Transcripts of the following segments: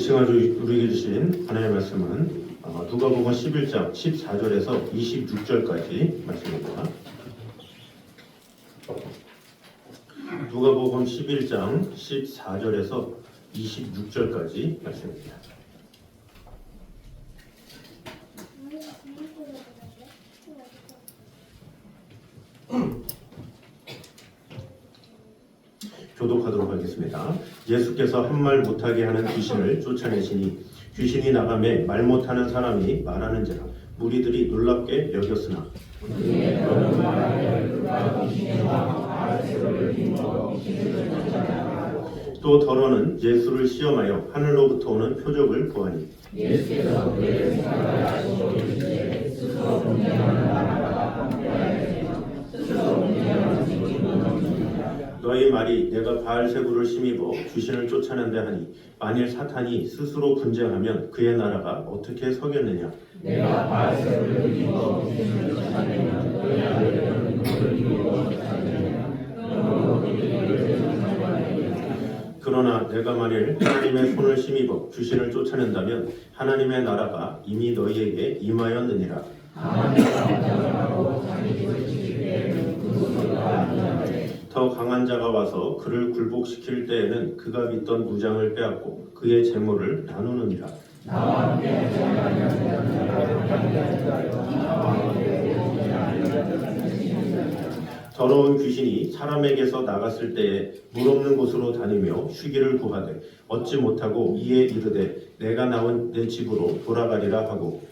시간 우리에게 주신 하나님의 말씀은 누가복음 11장 14절에서 26절까지 말씀입니다. 누가복음 11장 14절에서 26절까지 말씀입니다. 교독하도록 하겠습니다. 예수께서 한 말 못하게 하는 귀신을 쫓아내시니 귀신이 나가매 말 못하는 사람이 말하는지라 무리들이 놀랍게 여겼으나 또 더러는 예수를 시험하여 하늘로부터 오는 표적을 구하니 예수께서 그들을 생각하시고 이르시되 스스로 분명하는 나라가 함께하여서 스스로 분명하는 너희 말이 내가 바알세불을 힘입어 귀신을 쫓아낸다 하니 만일 사탄이 스스로 분쟁하면 그의 나라가 어떻게 서겠느냐 내가 바알세불을 힘입어 귀신을 쫓아내면 그의 아들들은 누구를 힘입어 쫓아내느냐 그러나 내가 만일 하나님의 손을 힘입어 귀신을 쫓아낸다면 하나님의 나라가 이미 너희에게 임하였느니라 더 강한 자가 와서 그를 굴복시킬 때에는 그가 믿던 무장을 빼앗고 그의 재물을 나누느니라. 더러운 귀신이 사람에게서 나갔을 때에 물 없는 곳으로 다니며 쉬기를 구하되 얻지 못하고 이에 이르되 내가 나온 내 집으로 돌아가리라 하고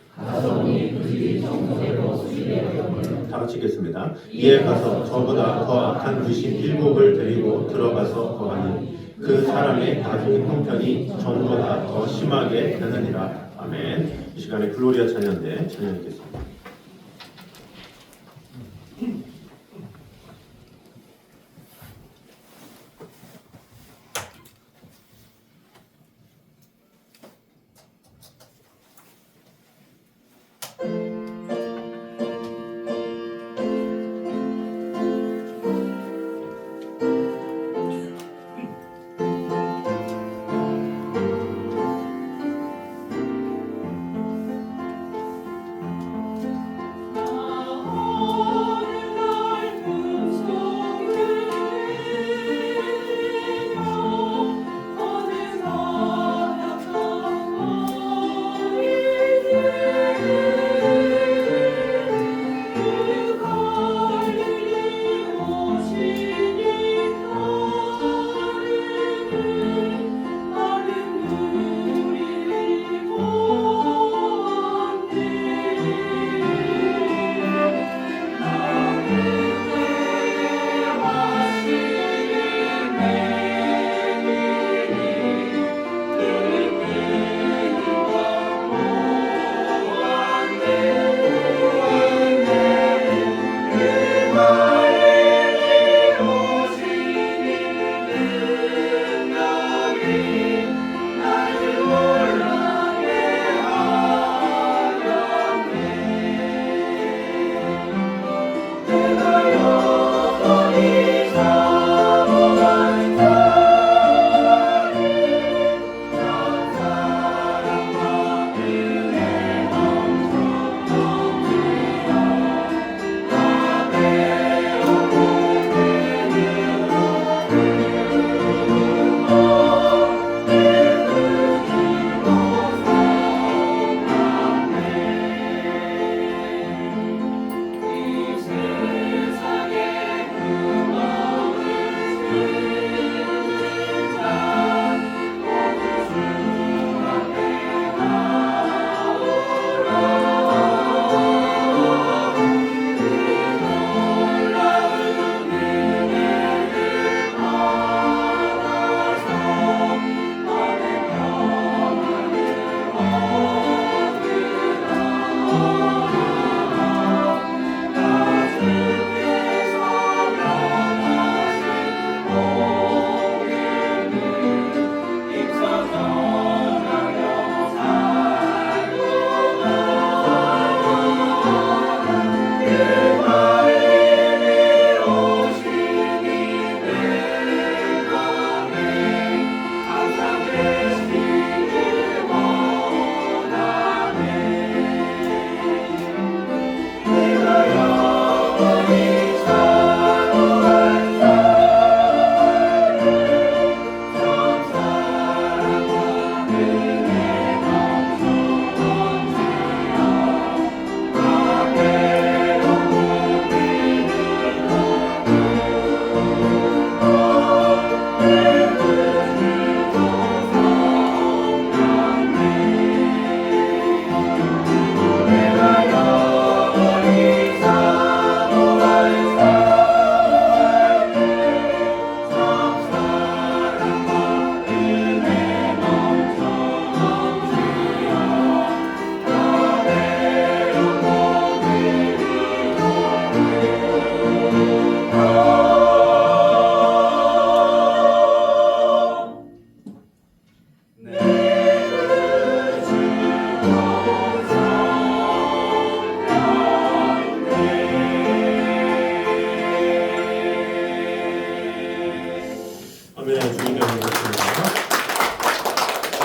다 같이 읽겠습니다. 이에 가서 저보다 더 악한 귀신 7을 데리고 들어가서 거하니 그 사람의 나중 형편이 전보다 더 심하게 되느니라. 아멘. 이 시간에 글로리아 찬양대 찬양 읽겠습니다.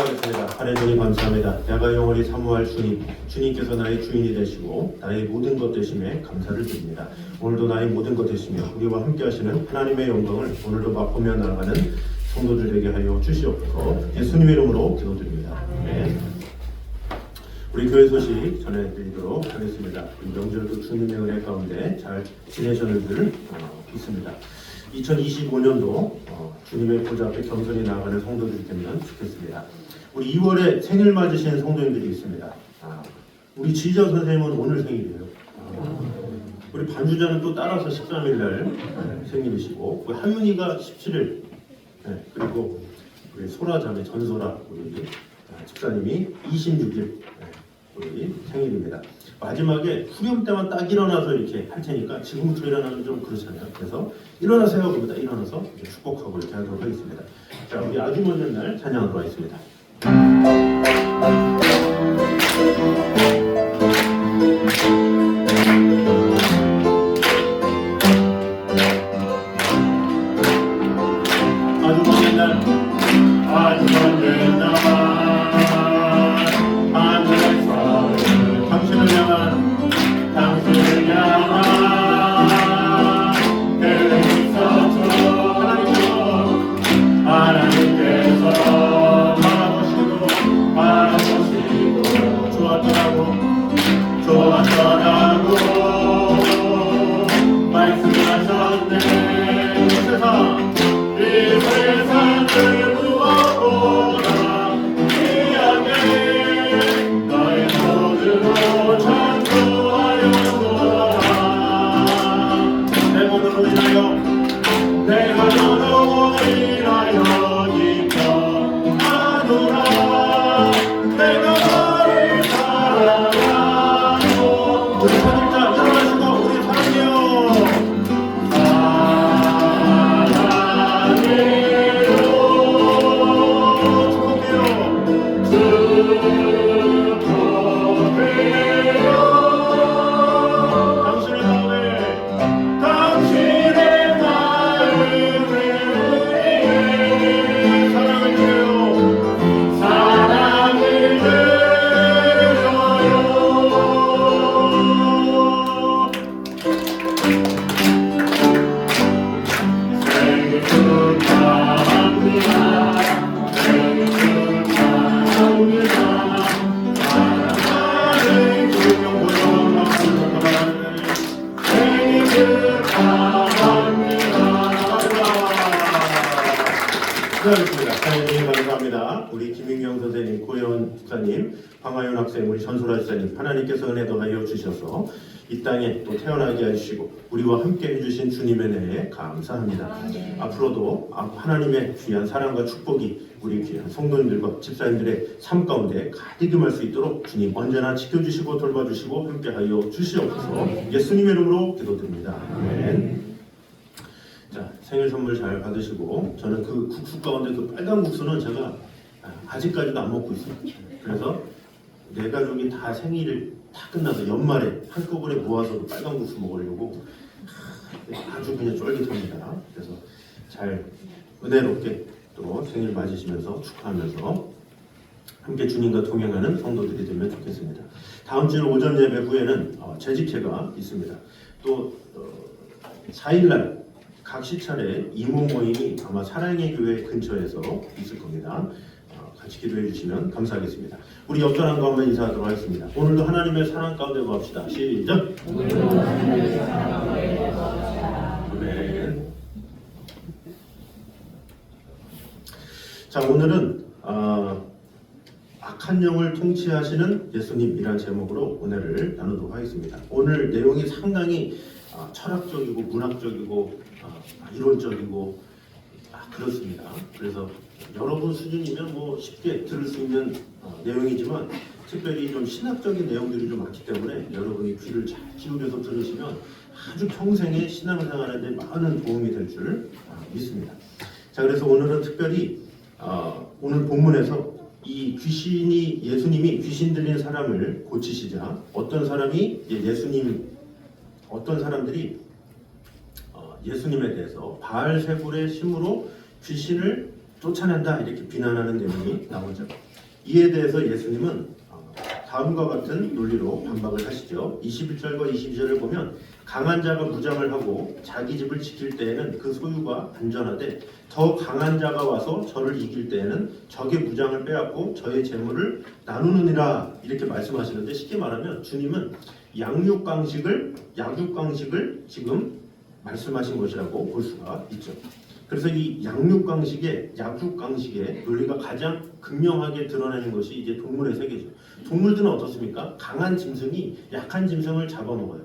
기도하겠습니다. 하나님 감사합니다. 내가 영원히 사모할 주님, 주님께서 나의 주인이 되시고 나의 모든 것 되심에 감사를 드립니다. 오늘도 나의 모든 것 되시며 우리와 함께 하시는 하나님의 영광을 오늘도 맛보며 나아가는 성도들 되게 하여 주시옵소서. 예수님의 이름으로 기도드립니다. 네. 우리 교회 소식 전해드리도록 하겠습니다. 명절도 주님의 은혜 가운데 잘 지내셨는지 믿습니다. 2025년도 주님의 보좌 앞에 겸손히 나아가는 성도들이 되면 좋겠습니다. 우리 2월에 생일 맞으시는 성도님들이 있습니다. 우리 지휘자 선생님은 오늘 생일이에요. 우리 반주자는 또 따라서 13일 날 생일이시고, 우리 하윤이가 17일, 그리고 우리 소라자매 전소라 우리 집사님이 26일 우리 생일입니다. 마지막에 후렴 때만 딱 일어나서 이렇게 할 테니까 지금부터 일어나면 좀 그렇잖아요. 그래서 일어나세요. 그러다 일어나서 축복하고 이렇게 하도록 하겠습니다. 자, 우리 아주 먼 날 찬양으로 가 있습니다. 하나님 감사합니다. 우리 김인경 선생님, 고혜원 집사님, 황하윤 학생, 우리 전소라 집사님, 하나님께서 은혜 더하여 주셔서 이 땅에 또 태어나게 해주시고 우리와 함께 해주신 주님의 은혜에 감사합니다. 앞으로도 하나님의 귀한 사랑과 축복이 우리 귀한 성도님들과 집사님들의 삶 가운데 가득 임할 수 있도록 주님 언제나 지켜주시고 돌봐주시고 함께하여 주시옵소서. 예수님의 이름으로 기도드립니다. 아멘. 자, 생일 선물 잘 받으시고, 저는 그 국수 가운데 그 빨간 국수는 제가 아직까지도 안 먹고 있어요. 그래서 내 가족이 다 생일을 다 끝나서 연말에 한꺼번에 모아서 빨간 국수 먹으려고 아주 그냥 쫄깃합니다. 그래서 잘 은혜롭게 또 생일 맞으시면서 축하하면서 함께 주님과 동행하는 성도들이 되면 좋겠습니다. 다음 주 오전 예배 후에는 재직회가 있습니다. 또 4일날 각 시차례 이모 모임이 아마 사랑의 교회 근처에서 있을 겁니다. 같이 기도해 주시면 감사하겠습니다. 우리 옆사람 가운데 인사하도록 하겠습니다. 오늘도 하나님의 사랑 가운데 거합시다. 시작! 네. 자, 오늘은 악한 영을 통치하시는 예수님이란 제목으로 은혜를 나누도록 하겠습니다. 오늘 내용이 상당히 철학적이고 문학적이고 이론적이고 그렇습니다. 그래서 여러분 수준이면 뭐 쉽게 들을 수 있는 내용이지만 특별히 좀 신학적인 내용들이 좀 많기 때문에 여러분이 귀를 잘 기울여서 들으시면 아주 평생의 신앙생활에 대해 많은 도움이 될 줄 믿습니다. 자, 그래서 오늘은 특별히 오늘 본문에서 이 예수님이 귀신 들린 사람을 고치시자 어떤 사람들이 예수님에 대해서 바알세불의 힘으로 귀신을 쫓아낸다 이렇게 비난하는 내용이 나오죠. 이에 대해서 예수님은 다음과 같은 논리로 반박을 하시죠. 21절과 22절을 보면 강한 자가 무장을 하고 자기 집을 지킬 때에는 그 소유가 안전하되 더 강한 자가 와서 저를 이길 때에는 적의 무장을 빼앗고 저의 재물을 나누느니라 이렇게 말씀하시는데 쉽게 말하면 주님은 약육강식을 지금 말씀하신 것이라고 볼 수가 있죠. 그래서 이 약육강식의 논리가 가장 극명하게 드러나는 것이 이제 동물의 세계죠. 동물들은 어떻습니까? 강한 짐승이 약한 짐승을 잡아먹어요.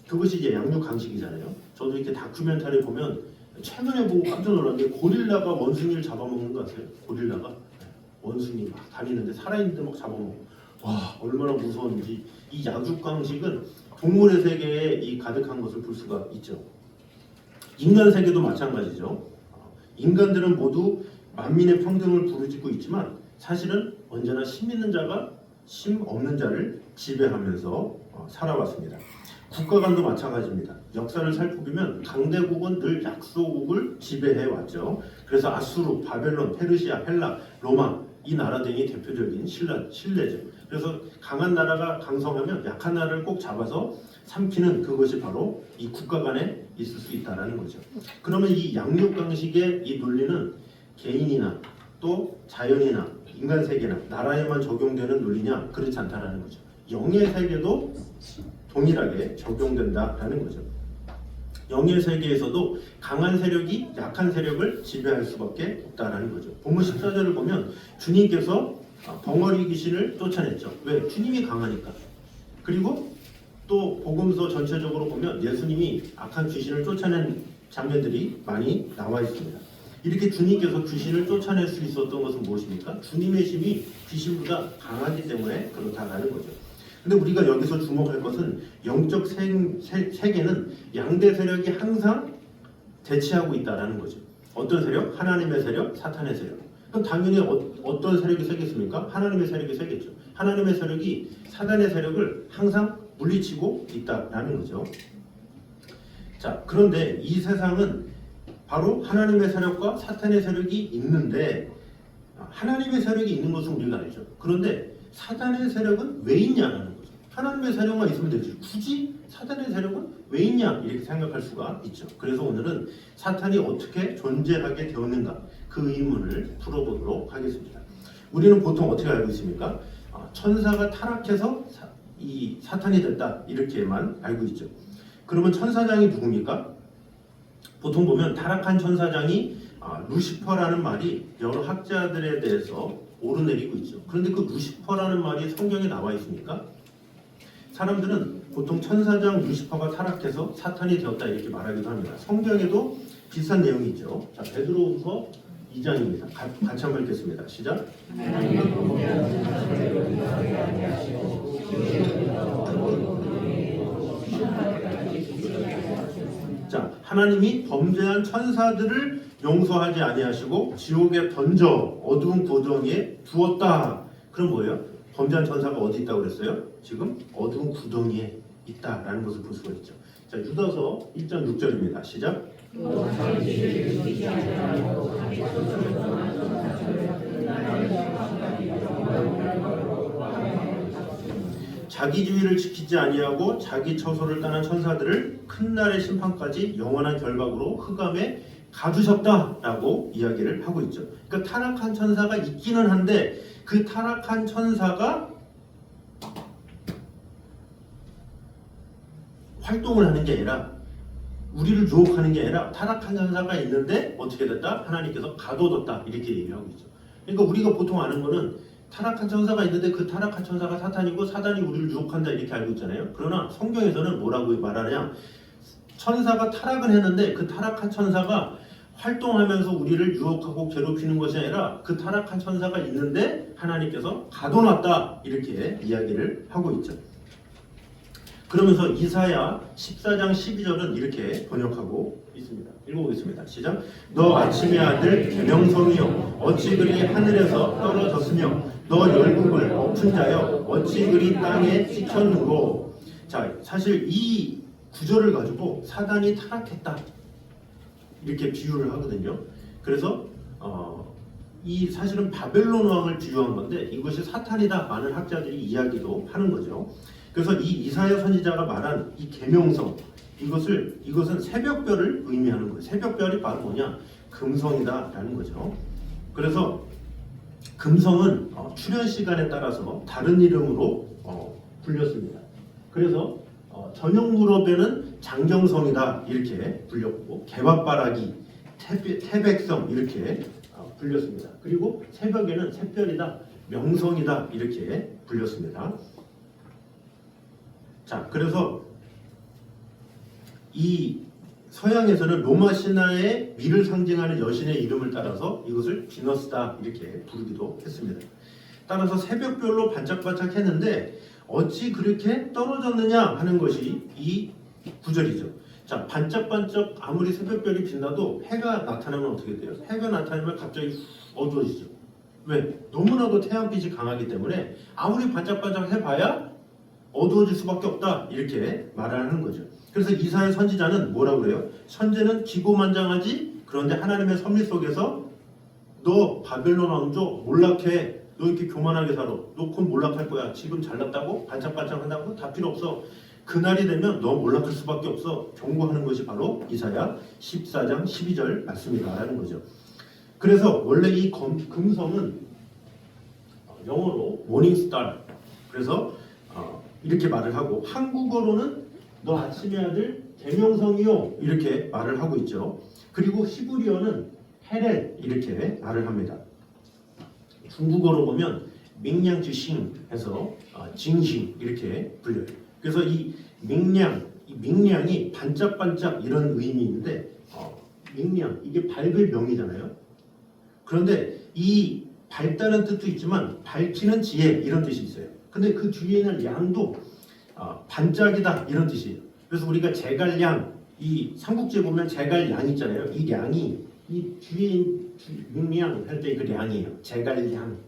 그것이 이제 약육강식이잖아요. 저도 이렇게 다큐멘터리 보면 최근에 보고 깜짝 놀란 게 고릴라가 원숭이를 잡아먹는 거 아세요? 고릴라가 원숭이 막 다니는데 살아있는데 막 잡아먹고 와 얼마나 무서운지. 이 약육강식은 동물의 세계에 이 가득한 것을 볼 수가 있죠. 인간 세계도 마찬가지죠. 인간들은 모두 만민의 평등을 부르짖고 있지만 사실은 언제나 심 있는 자가 심 없는 자를 지배하면서 살아왔습니다. 국가 간도 마찬가지입니다. 역사를 살펴보면 강대국은 늘 약소국을 지배해왔죠. 그래서 아수르, 바벨론, 페르시아, 헬라, 로마 이 나라 등이 대표적인 신뢰죠. 그래서 강한 나라가 강성하면 약한 나라를 꼭 잡아서 삼키는 그것이 바로 이 국가 간에 있을 수 있다는 거죠. 그러면 이 양육강식의 이 논리는 개인이나 또 자연이나 인간 세계나 나라에만 적용되는 논리냐? 그렇지 않다는 거죠. 영의 세계도 동일하게 적용된다라는 거죠. 영의 세계에서도 강한 세력이 약한 세력을 지배할 수밖에 없다라는 거죠. 본문 14절을 보면 주님께서 벙어리 귀신을 쫓아냈죠. 왜? 주님이 강하니까. 그리고 또 복음서 전체적으로 보면 예수님이 악한 귀신을 쫓아낸 장면들이 많이 나와 있습니다. 이렇게 주님께서 귀신을 쫓아낼 수 있었던 것은 무엇입니까? 주님의 힘이 귀신보다 강하기 때문에 그렇다라는 거죠. 근데 우리가 여기서 주목할 것은 영적 세계는 양대 세력이 항상 대치하고 있다는 거죠. 어떤 세력? 하나님의 세력, 사탄의 세력. 그럼 당연히 어떤 세력이 세겠습니까? 하나님의 세력이 세겠죠. 하나님의 세력이 사단의 세력을 항상 물리치고 있다는 거죠. 자, 그런데 이 세상은 바로 하나님의 세력과 사탄의 세력이 있는데 하나님의 세력이 있는 것은 우리가 알죠. 그런데 사탄의 세력은 왜 있냐는 거죠. 하나님의 세력만 있으면 되지. 굳이 사탄의 세력은 왜 있냐 이렇게 생각할 수가 있죠. 그래서 오늘은 사탄이 어떻게 존재하게 되었는가 그 의문을 풀어보도록 하겠습니다. 우리는 보통 어떻게 알고 있습니까? 천사가 타락해서 이 사탄이 됐다 이렇게만 알고 있죠. 그러면 천사장이 누굽니까? 보통 보면 타락한 천사장이 루시퍼라는 말이 여러 학자들에 대해서 오르내리고 있죠. 그런데 그 루시퍼라는 말이 성경에 나와 있습니까? 사람들은 보통 천사장 루시퍼가 타락해서 사탄이 되었다 이렇게 말하기도 합니다. 성경에도 비슷한 내용이 있죠. 자, 베드로후서 2장입니다. 같이 한번 읽겠습니다. 시작. 자, 하나님이 범죄한 천사들을 용서하지 아니하시고 지옥에 던져 어두운 구덩이에 두었다. 그럼 뭐예요? 범죄한 천사가 어디 있다고 그랬어요? 지금 어두운 구덩이에 있다라는 것을 볼 수가 있죠. 자, 유다서 1장 6절입니다. 시작. 자기주의를 지키지 아니하고 자기 처소를 떠난 천사들을 큰 날의 심판까지 영원한 결박으로 흑암에 가두셨다라고 이야기를 하고 있죠. 그러니까 타락한 천사가 있기는 한데 그 타락한 천사가 활동을 하는 게 아니라 우리를 유혹하는 게 아니라 타락한 천사가 있는데 어떻게 됐다? 하나님께서 가둬뒀다 이렇게 얘기하고 있죠. 그러니까 우리가 보통 아는 거는 타락한 천사가 있는데 그 타락한 천사가 사탄이고 사단이 우리를 유혹한다 이렇게 알고 있잖아요. 그러나 성경에서는 뭐라고 말하냐? 천사가 타락을 했는데 그 타락한 천사가 활동하면서 우리를 유혹하고 괴롭히는 것이 아니라 그 타락한 천사가 있는데 하나님께서 가둬놨다 이렇게 이야기를 하고 있죠. 그러면서 이사야 14장 12절은 이렇게 번역하고 있습니다. 읽어보겠습니다. 시작. 너 아침의 아들 계명성이여 어찌 그리 하늘에서 떨어졌으며 너 열국을 엎은 자여 어찌 그리 땅에 찍혔는고. 자, 사실 이 구절을 가지고 사단이 타락했다 이렇게 비유를 하거든요. 그래서 이 사실은 바벨론 왕을 비유한 건데 이것이 사탄이다 많은 학자들이 이야기도 하는 거죠. 그래서 이 이사야 선지자가 말한 이 계명성 이것은 새벽별을 의미하는 거예요. 새벽별이 바로 뭐냐? 금성이다라는 거죠. 그래서 금성은 출현 시간에 따라서 다른 이름으로 불렸습니다. 그래서 전용 문어배는 장정성이다 이렇게 불렸고 개밥바라기, 태백성 이렇게 불렸습니다. 그리고 새벽에는 샛별이다, 명성이다 이렇게 불렸습니다. 자, 그래서 이 서양에서는 로마 신화의 미를 상징하는 여신의 이름을 따라서 이것을 비너스다 이렇게 부르기도 했습니다. 따라서 새벽별로 반짝반짝했는데 어찌 그렇게 떨어졌느냐 하는 것이 이 구절이죠. 자, 반짝반짝 아무리 새벽별이 빛나도 해가 나타나면 어떻게 돼요? 해가 나타나면 갑자기 어두워지죠. 왜? 너무나도 태양빛이 강하기 때문에 아무리 반짝반짝 해봐야 어두워질 수밖에 없다 이렇게 말하는 거죠. 그래서 이사야 선지자는 뭐라고 그래요? 선제는 기고만장하지 그런데 하나님의 섭리 속에서 너 바벨론 왕조 몰락해. 너 이렇게 교만하게 살아. 너 곧 몰락할 거야. 지금 잘났다고? 반짝반짝한다고? 다 필요 없어. 그날이 되면 너 몰락할 수밖에 없어. 경고하는 것이 바로 이사야 14장 12절 말씀이다라는 거죠. 그래서 원래 이 금성은 영어로 모닝스타 그래서 이렇게 말을 하고 한국어로는 너 아침의 아들 계명성이요 이렇게 말을 하고 있죠. 그리고 히브리어는 헤렐 이렇게 말을 합니다. 중국어로 보면 밍량지싱 해서 징싱 이렇게 불려요. 그래서 이 밍량이 반짝반짝 이런 의미인데 밍량 이게 밝을 명이잖아요. 그런데 이 밝다는 뜻도 있지만 밝히는 지혜 이런 뜻이 있어요. 근데 그 뒤에 있는 양도 반짝이다 이런 뜻이에요. 그래서 우리가 제갈량 이 삼국지에 보면 제갈량 있잖아요. 이 량이 이 뒤에 밍량 할 때 그 량이에요. 제갈량.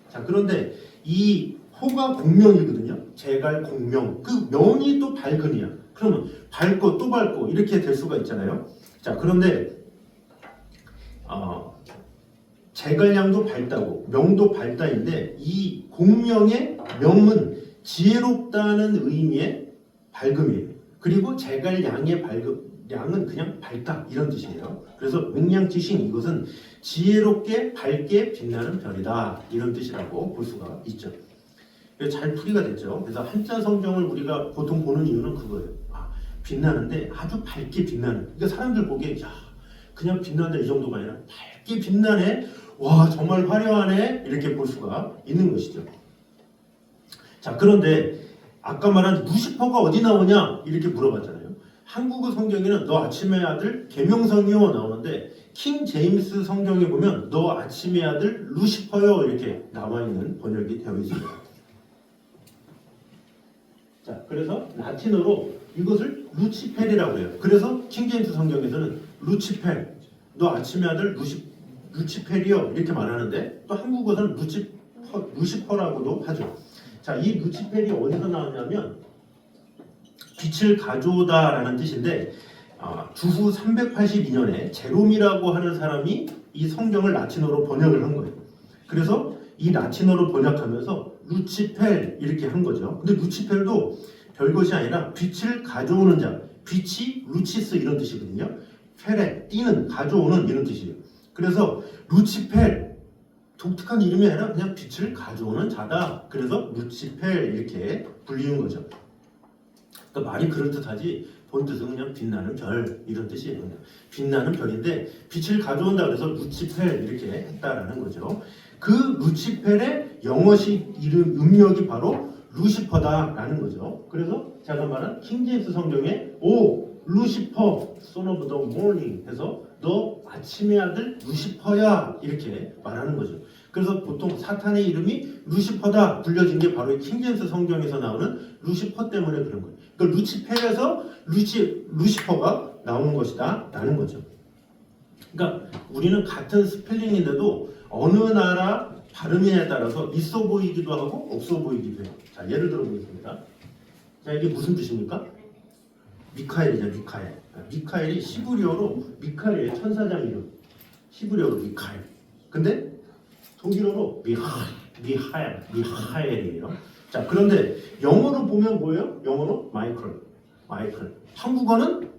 자, 그런데 이 호가 공명이거든요. 제갈 공명. 그 명이 또 밝은이야. 그러면 밝고 또 밝고 이렇게 될 수가 있잖아요. 자, 그런데 제갈량도 밝다고 명도 밝다인데 이 공명의 명은 지혜롭다는 의미의 밝음이에요. 그리고 제갈량의 양은 그냥 밝다 이런 뜻이에요. 그래서 맹량지신 이것은 지혜롭게 밝게 빛나는 별이다 이런 뜻이라고 볼 수가 있죠. 잘 풀이가 됐죠. 그래서 한자 성경을 우리가 보통 보는 이유는 그거예요. 빛나는데 아주 밝게 빛나는. 그러니까 사람들 보기에 야 그냥 빛난다 이 정도가 아니라 밝게 빛나네. 와 정말 화려하네 이렇게 볼 수가 있는 것이죠. 자, 그런데 아까 말한 루시퍼가 어디 나오냐 이렇게 물어봤잖아요. 한국어 성경에는 너 아침의 아들 계명성이요 나오는데 킹 제임스 성경에 보면 너 아침의 아들 루시퍼요 이렇게 나와 있는 번역이 되어 있습니다. 자, 그래서 라틴어로 이것을 루치펠이라고 해요. 그래서 킹 제임스 성경에서는 루치펠, 너 아침의 아들 루치펠이요 이렇게 말하는데 또 한국어는 루시퍼라고도 하죠. 자, 이 루치펠이 어디서 나왔냐면 빛을 가져오다라는 뜻인데 주후 382년에 제롬이라고 하는 사람이 이 성경을 라틴어로 번역을 한 거예요. 그래서 이 라틴어로 번역하면서 루치펠 이렇게 한 거죠. 근데 루치펠도 별것이 아니라 빛을 가져오는 자, 빛이 루치스 이런 뜻이거든요. 펠에 띄는 가져오는 이런 뜻이에요. 그래서 루치펠 독특한 이름이 아니라 그냥 빛을 가져오는 자다. 그래서 루치펠 이렇게 불리는 거죠. 그러니까 말이 그럴듯하지 본 뜻은 그냥 빛나는 별 이런 뜻이에요. 빛나는 별인데 빛을 가져온다 그래서 루치펠 이렇게 했다라는 거죠. 그 루치펠의 영어식 이름 음력이 바로 루시퍼다라는 거죠. 그래서 제가 말한 킹제임스 성경에 오 루시퍼 son of the morning 해서 너 아침의 아들 루시퍼야 이렇게 말하는 거죠. 그래서 보통 사탄의 이름이 루시퍼다 불려진 게 바로 킹제임스 성경에서 나오는 루시퍼 때문에 그런 거예요. 그러니까 루치펠에서 루시퍼가 나온 것이다 라는 거죠. 그러니까 우리는 같은 스펠링인데도 어느 나라 발음에 따라서 있어 보이기도 하고 없어 보이기도 해요. 자, 예를 들어 보겠습니다. 자, 이게 무슨 뜻입니까? 미카엘이죠. 미카엘. 히브리어로 미카엘의 천사장 이름. 히브리어로 미카엘. 근데 독일어로 미하엘이에요. 자, 그런데 영어로 보면 뭐예요? 영어로 마이클. 한국어는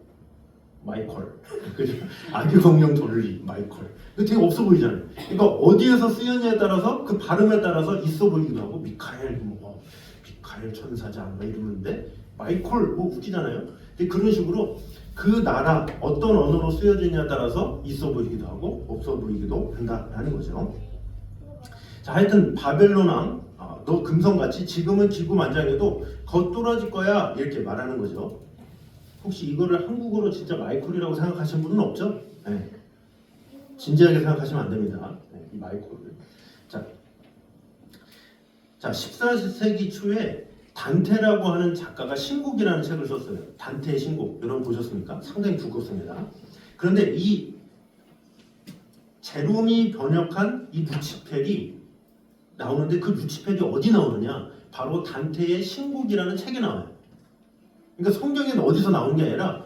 마이콜. 그죠? 아기 공룡 돌리 마이콜. 이거 되게 없어 보이잖아요. 그러니까 어디에서 쓰였냐에 따라서 그 발음에 따라서 있어 보이기도 하고 미카엘 미카엘 천사장 뭐 이러는데 마이콜 뭐 웃기잖아요. 근데 그런 식으로 그 나라 어떤 언어로 쓰여지냐에 따라서 있어 보이기도 하고 없어 보이기도 한다라는 거죠. 자, 하여튼 바벨론 왕, 너 금성같이 지금은 기구만장해도 겉돌아질 거야 이렇게 말하는 거죠. 혹시 이거를 한국어로 진짜 마이콜이라고 생각하시는 분은 없죠? 네. 진지하게 생각하시면 안 됩니다. 네, 이 마이콜을. 자, 14세기 초에 단테라고 하는 작가가 신곡이라는 책을 썼어요. 단테의 신곡. 여러분 보셨습니까? 상당히 두껍습니다. 그런데 이 제롬이 번역한 이 루치펠이 나오는데 그 루치펠이 어디 나오느냐? 바로 단테의 신곡이라는 책에 나와요. 그러니까 성경에는 어디서 나온 게 아니라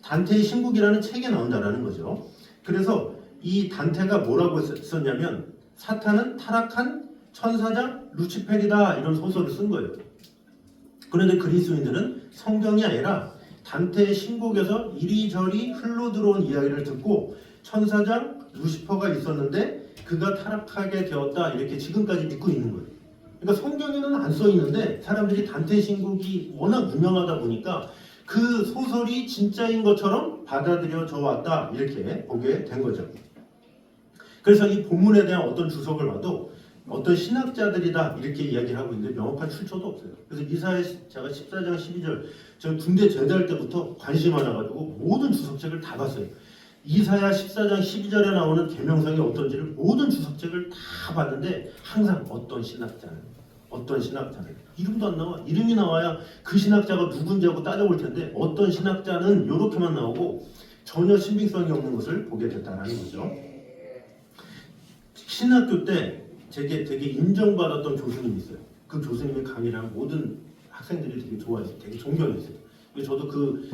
단테의 신곡이라는 책에 나온다라는 거죠. 그래서 이 단테가 뭐라고 썼냐면 사탄은 타락한 천사장 루치펠이다 이런 소설을 쓴 거예요. 그런데 그리스도인들은 성경이 아니라 단테의 신곡에서 이리저리 흘러들어온 이야기를 듣고 천사장 루시퍼가 있었는데 그가 타락하게 되었다 이렇게 지금까지 믿고 있는 거예요. 그러니까 성경에는 안 써 있는데 사람들이 단테의 신곡이 워낙 유명하다 보니까 그 소설이 진짜인 것처럼 받아들여져 왔다 이렇게 보게 된 거죠. 그래서 이 본문에 대한 어떤 주석을 봐도 어떤 신학자들이다 이렇게 이야기를 하고 있는데 명확한 출처도 없어요. 그래서 이사야 제가 14장 12절 저 군대 제대할 때부터 관심 많아가지고 모든 주석책을 다 봤어요. 이사야 14장 12절에 나오는 계명성이 어떤지를 모든 주석책을 다 봤는데 항상 어떤 신학자는 이름도 안 나와. 이름이 나와야 그 신학자가 누군지 하고 따져볼 텐데 어떤 신학자는 이렇게만 나오고 전혀 신빙성이 없는 것을 보게 됐다는 거죠. 신학교 때 되게 인정받았던 교수님이 있어요. 그 교수님의 강의를 한 모든 학생들이 되게 좋아했어요. 되게 존경했어요. 저도 그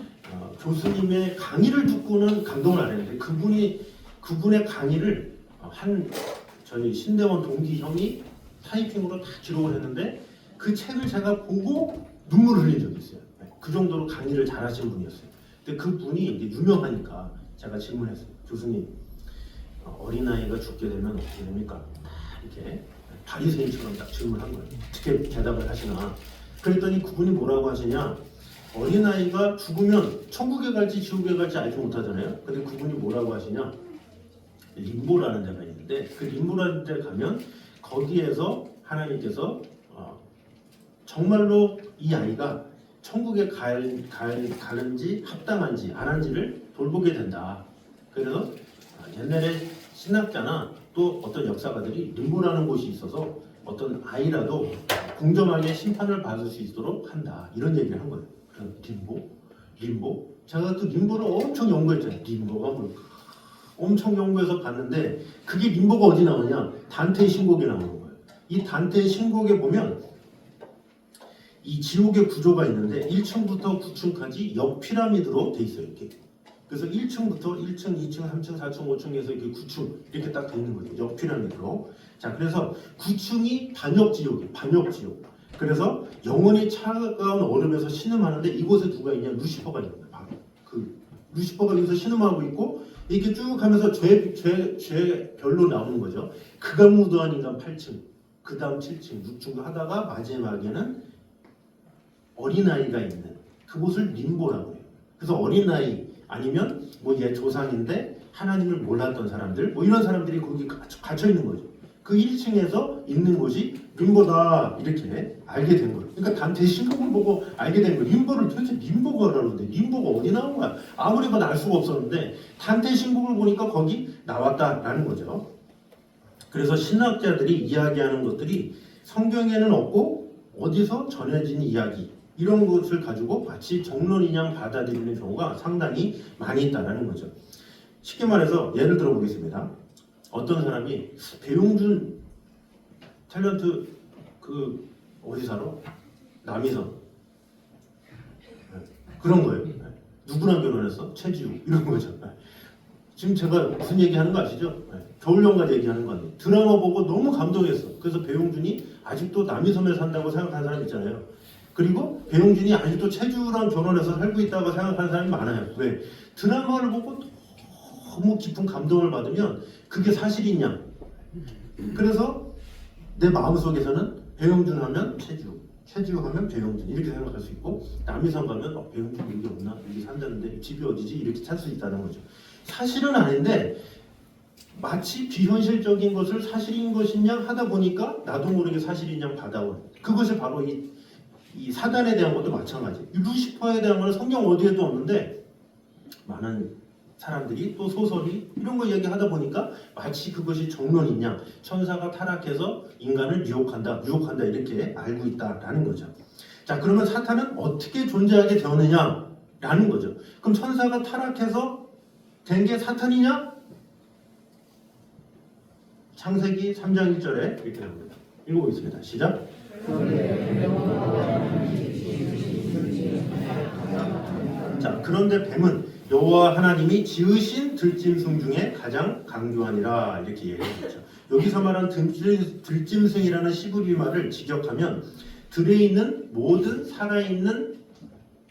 교수님의 강의를 듣고는 감동을 안 했는데 그분의 강의를 저희 신대원 동기 형이 타이핑으로 다 기록을 했는데 그 책을 제가 보고 눈물을 흘린 적이 있어요. 그 정도로 강의를 잘하신 분이었어요. 근데 그 분이 이제 유명하니까 제가 질문했어요. 교수님, 어린아이가 죽게 되면 어떻게 됩니까? 이렇게 바리새인처럼 딱 질문한 거예요. 어떻게 대답을 하시나? 그랬더니 그분이 뭐라고 하시냐? 어린아이가 죽으면 천국에 갈지 지옥에 갈지 알지 못하잖아요. 근데 그분이 뭐라고 하시냐? 림보라는 데가 있는데 그 림보라는 데 가면 거기에서 하나님께서 정말로 이 아이가 천국에 가는지 합당한지 안 한지를 돌보게 된다. 그래서 옛날에 신학자나 또 어떤 역사가들이 림보라는 곳이 있어서 어떤 아이라도 공정하게 심판을 받을 수 있도록 한다. 이런 얘기를 한 거예요. 그래서 림보? 제가 또 림보를 엄청 연구했잖아요. 림보가 뭘까? 엄청 연구해서 봤는데 그게 림보가 어디 나오냐? 단테의 신곡에 나오는 거예요. 이 단테의 신곡에 보면 이 지옥의 구조가 있는데 1층부터 9층까지 옆피라미드로 돼 있어요. 이렇게. 그래서 1층부터 1층, 2층, 3층, 4층, 5층에서 이렇게 9층 이렇게 딱 돼 있는 거죠. 옆피라미드로. 자, 그래서 9층이 반역지옥이에요. 반역지옥. 그래서 영원히 차가운 얼음에서 신음하는데 이곳에 누가 있냐? 루시퍼가 있는 거예요. 바로. 그 루시퍼가 여기서 신음하고 있고 이렇게 쭉 하면서 죄별로 나오는 거죠. 그가 무도한 인간 8층, 그 다음 7층, 6층 하다가 마지막에는 어린아이가 있는 그곳을 림보라고 해요. 그래서 어린아이 아니면 뭐 얘 조상인데 하나님을 몰랐던 사람들 뭐 이런 사람들이 거기 갇혀 있는 거죠. 그 1층에서 있는 곳이 림보다 이렇게 알게 된 거예요. 그러니까 단테 신곡을 보고 알게 된 거예요. 림보를 도대체 림보가 그러는데 림보가 어디 나온 거야? 아무리 봐도 알 수가 없었는데 단테 신곡을 보니까 거기 나왔다라는 거죠. 그래서 신학자들이 이야기하는 것들이 성경에는 없고 어디서 전해진 이야기 이런 것을 가지고 마치 정론이냥 받아들이는 경우가 상당히 많이 있다는 거죠. 쉽게 말해서 예를 들어 보겠습니다. 어떤 사람이 배용준 탤런트 그 어디 살아? 남이선 그런 거예요. 누구랑 결혼했어? 최지우 이런 거죠. 지금 제가 무슨 얘기하는 거 아시죠? 겨울연가 얘기하는 거 아니에요. 드라마 보고 너무 감동했어. 그래서 배용준이 아직도 남이섬에 산다고 생각하는 사람 있잖아요. 그리고 배용준이 아직도 최주랑 결혼해서 살고 있다고 생각하는 사람이 많아요. 왜? 드라마를 보고 너무 깊은 감동을 받으면 그게 사실이냐. 그래서 내 마음속에서는 배용준 하면 최주 하면 배용준 이렇게 생각할 수 있고, 남이섬 가면 배용준 여기 없나? 여기 산다는데 집이 어디지? 이렇게 찾을 수 있다는 거죠. 사실은 아닌데 마치 비현실적인 것을 사실인 것이냐 하다 보니까 나도 모르게 사실인 양 받아온, 그것이 바로 이 사단에 대한 것도 마찬가지. 루시퍼에 대한 거는 성경 어디에도 없는데 많은 사람들이 또 소설이 이런 거 얘기하다 보니까 마치 그것이 정론인 양, 천사가 타락해서 인간을 유혹한다 이렇게 알고 있다라는 거죠. 자, 그러면 사탄은 어떻게 존재하게 되었느냐라는 거죠. 그럼 천사가 타락해서 된 게 사탄이냐? 창세기 3장 1절에 이렇게 나옵니다. 읽어보겠습니다. 시작. 자, 그런데 뱀은 여호와 하나님이 지으신 들짐승 중에 가장 강교하니라 이렇게 얘기했죠. 여기서 말한 들짐승이라는 시브리 말을 직역하면 들에 있는 모든 살아있는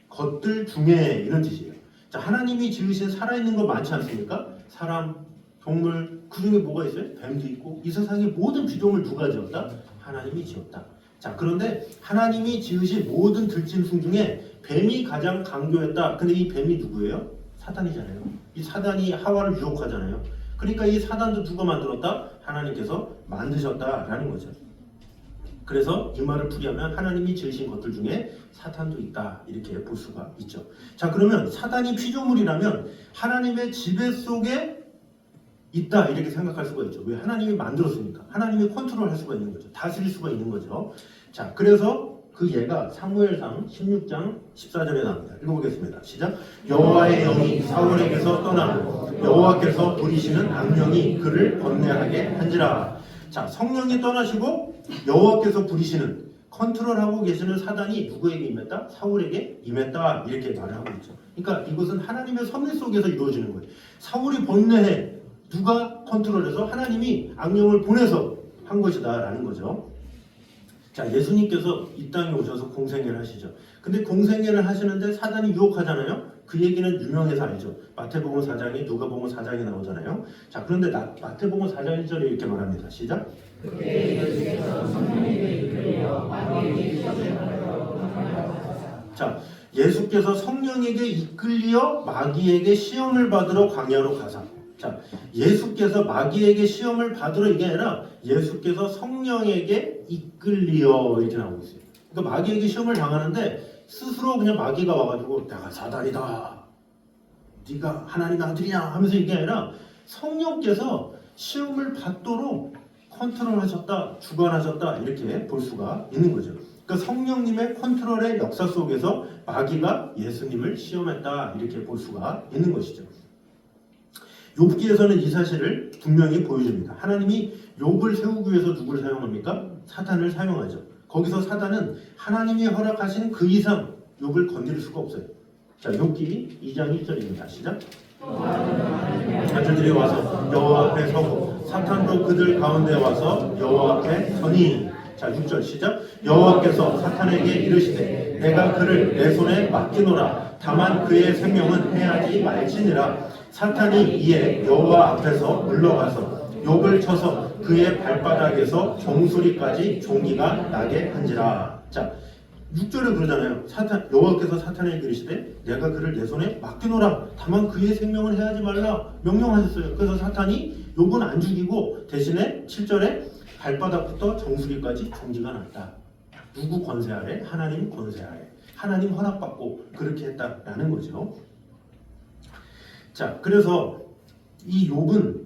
것들 중에 이런 뜻이에요. 자, 하나님이 지으신 살아있는 거 많지 않습니까? 사람, 동물, 그 중에 뭐가 있어요? 뱀도 있고. 이 세상의 모든 피조물 누가 지었다? 하나님이 지었다. 자, 그런데 하나님이 지으신 모든 들짐승 중에 뱀이 가장 강교했다. 근데 이 뱀이 누구예요? 사단이잖아요. 이 사단이 하와를 유혹하잖아요. 그러니까 이 사단도 누가 만들었다? 하나님께서 만드셨다라는 거죠. 그래서 이 말을 풀이하면 하나님이 지으신 것들 중에 사탄도 있다 이렇게 볼 수가 있죠. 자, 그러면 사단이 피조물이라면 하나님의 지배 속에 있다 이렇게 생각할 수가 있죠. 왜? 하나님이 만들었으니까. 하나님이 컨트롤할 수가 있는 거죠. 다스릴 수가 있는 거죠. 자, 그래서 그 예가 사무엘상 16장 14절에 나옵니다. 읽어보겠습니다. 시작. 여호와의 영이 사울에게서 떠나고 여호와께서 부리시는 악령이 그를 번뇌하게 한지라. 자, 성령이 떠나시고 여호와께서 부리시는, 컨트롤하고 계시는 사단이 누구에게 임했다? 사울에게 임했다 이렇게 말을 하고 있죠. 그러니까 이것은 하나님의 섭리 속에서 이루어지는 거예요. 사울이 번뇌해. 누가 컨트롤해서? 하나님이 악령을 보내서 한 것이다 라는 거죠. 자, 예수님께서 이 땅에 오셔서 공생애를 하시죠. 근데 공생애를 하시는데 사단이 유혹하잖아요. 그 얘기는 유명해서 알죠. 마태복음 4장에 누가복음 4장에 나오잖아요. 자, 그런데 마태복음 4장 1절에 이렇게 말합니다. 시작. 자, 예수께서 성령에게 이끌려 마귀에게 시험을 받으러 광야로 가사. 자, 예수께서 마귀에게 시험을 받으러 이게 아니라 예수께서 성령에게 이끌려 이렇게 나오고 있어요. 그러니까 마귀에게 시험을 당하는데 스스로 그냥 마귀가 와가지고 내가 사단이다, 네가 하나님의 아들이냐 하면서 이게 아니라 성령께서 시험을 받도록 컨트롤하셨다, 주관하셨다 이렇게 볼 수가 있는 거죠. 그러니까 성령님의 컨트롤의 역사 속에서 마귀가 예수님을 시험했다 이렇게 볼 수가 있는 것이죠. 욥기에서는 이 사실을 분명히 보여줍니다. 하나님이 욥을 세우기 위해서 누구를 사용합니까? 사탄을 사용하죠. 거기서 사단은 하나님이 허락하신 그 이상 욥을 건드릴 수가 없어요. 자, 욥기 2장 1절입니다. 시작. 아들들이 와서 여호와 앞에 서고 사탄도 그들 가운데 와서 여호와 앞에 서니. 자, 6절 시작. 여호와께서 사탄에게 이르시되 내가 그를 내 손에 맡기노라. 다만 그의 생명은 해하지 말지니라. 사탄이 이에 여호와 앞에서 물러가서 욥을 쳐서 그의 발바닥에서 종소리까지 종기가 나게 한지라. 자, 6절에 그러잖아요. 여호와께서 사탄에게 이르시되 내가 그를 내 손에 맡기노라. 다만 그의 생명은 해하지 말라 명령하셨어요. 그래서 사탄이 욥은 안 죽이고 대신에 7절에 발바닥부터 정수리까지 종기가 났다. 누구 권세 아래? 하나님 권세 아래. 하나님 허락받고 그렇게 했다라는 거죠. 자, 그래서 이 욥은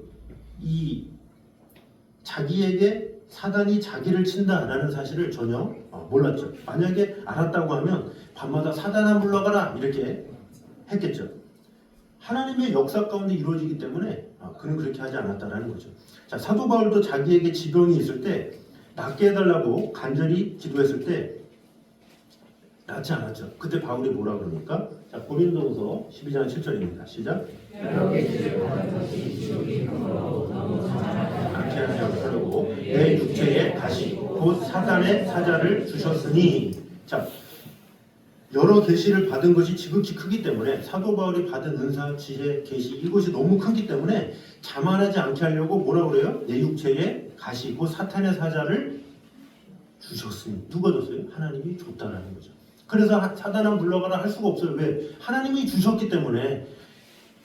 이 자기에게 사단이 자기를 친다라는 사실을 전혀 몰랐죠. 만약에 알았다고 하면 밤마다 사단아 물러가라 이렇게 했겠죠. 하나님의 역사 가운데 이루어지기 때문에 그는 그렇게 하지 않았다라는 거죠. 자, 사도 바울도 자기에게 지병이 있을 때 낫게 해달라고 간절히 기도했을 때 낳지 않았죠. 그때 바울이 뭐라 그럽니까? 자, 고린도후서 12장 7절입니다. 시작. 않게 하려고 내 육체에 가시 곧 사단의 사자를 주셨으니. 자, 여러 계시를 받은 것이 지극히 크기 때문에 사도 바울이 받은 은사, 지혜, 계시 이것이 너무 크기 때문에 자만하지 않게 하려고 뭐라 그래요? 내 육체에 가시 곧 사탄의 사자를 주셨으니. 누가 줬어요? 하나님이 줬다라는 거죠. 그래서 사단아 물러가라 할 수가 없어요. 왜? 하나님이 주셨기 때문에.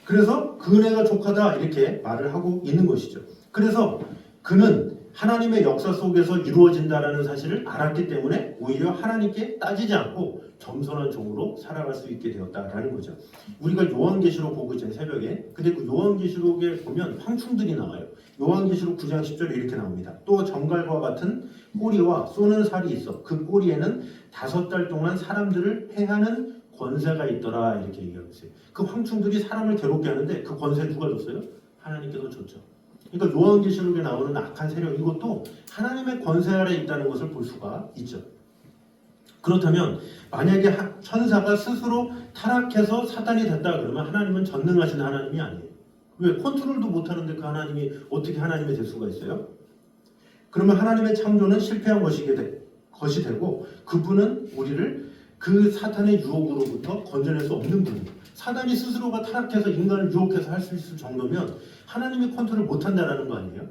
그래서 그 은혜가 족하다 이렇게 말을 하고 있는 것이죠. 그래서 그는 하나님의 역사 속에서 이루어진다라는 사실을 알았기 때문에 오히려 하나님께 따지지 않고 겸손한 종으로 살아갈 수 있게 되었다라는 거죠. 우리가 요한계시록 보고 있잖아요, 새벽에. 근데 그 요한계시록에 보면 황충들이 나와요. 요한계시록 9장 10절에 이렇게 나옵니다. 또 정갈과 같은 꼬리와 쏘는 살이 있어. 그 꼬리에는 5달 동안 사람들을 해하는 권세가 있더라 이렇게 얘기하고 있어요. 그 황충들이 사람을 괴롭게 하는데 그 권세 누가 줬어요? 하나님께서 줬죠. 그러니까 요한계시록에 나오는 악한 세력 이것도 하나님의 권세 아래 있다는 것을 볼 수가 있죠. 그렇다면 만약에 천사가 스스로 타락해서 사단이 됐다 그러면 하나님은 전능하신 하나님이 아니에요. 왜? 컨트롤도 못하는데 그 하나님이 어떻게 하나님이 될 수가 있어요? 그러면 하나님의 창조는 실패한 것이 되고 그분은 우리를 그 사탄의 유혹으로부터 건져낼 수 없는 분이에요. 사단이 스스로가 타락해서 인간을 유혹해서 할 수 있을 정도면 하나님이 컨트롤 못한다는 거 아니에요?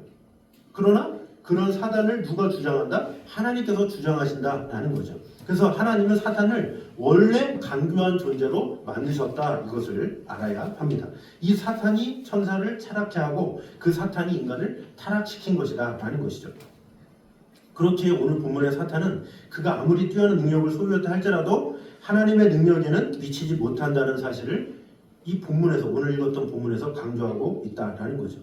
그러나 그런 사단을 누가 주장한다? 하나님께서 주장하신다라는 거죠. 그래서 하나님은 사탄을 원래 간교한 존재로 만드셨다 이것을 알아야 합니다. 이 사탄이 천사를 타락케 하고 그 사탄이 인간을 타락시킨 것이다 라는 것이죠. 그렇기에 오늘 본문의 사탄은 그가 아무리 뛰어난 능력을 소유했다 할지라도 하나님의 능력에는 미치지 못한다는 사실을 이 본문에서 오늘 읽었던 본문에서 강조하고 있다라는 거죠.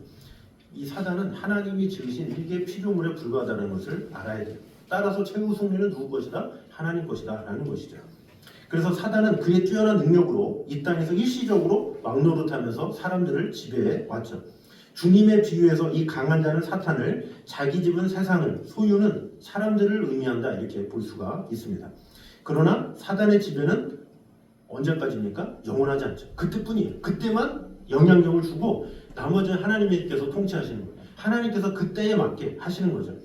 이 사단은 하나님이 지으신 일개 피조물에 불과하다는 것을 알아야 돼요. 따라서 최후 승리는 누구 것이다? 하나님 것이다 라는 것이죠. 그래서 사단은 그의 뛰어난 능력으로 이 땅에서 일시적으로 막노릇하면서 사람들을 지배해 왔죠. 주님의 비유에서 이 강한 자는 사탄을, 자기 집은 세상을, 소유는 사람들을 의미한다 이렇게 볼 수가 있습니다. 그러나 사단의 지배는 언제까지입니까? 영원하지 않죠. 그때뿐이에요. 그때만 영향력을 주고 나머지는 하나님께서 통치하시는 거예요. 하나님께서 그때에 맞게 하시는 거죠.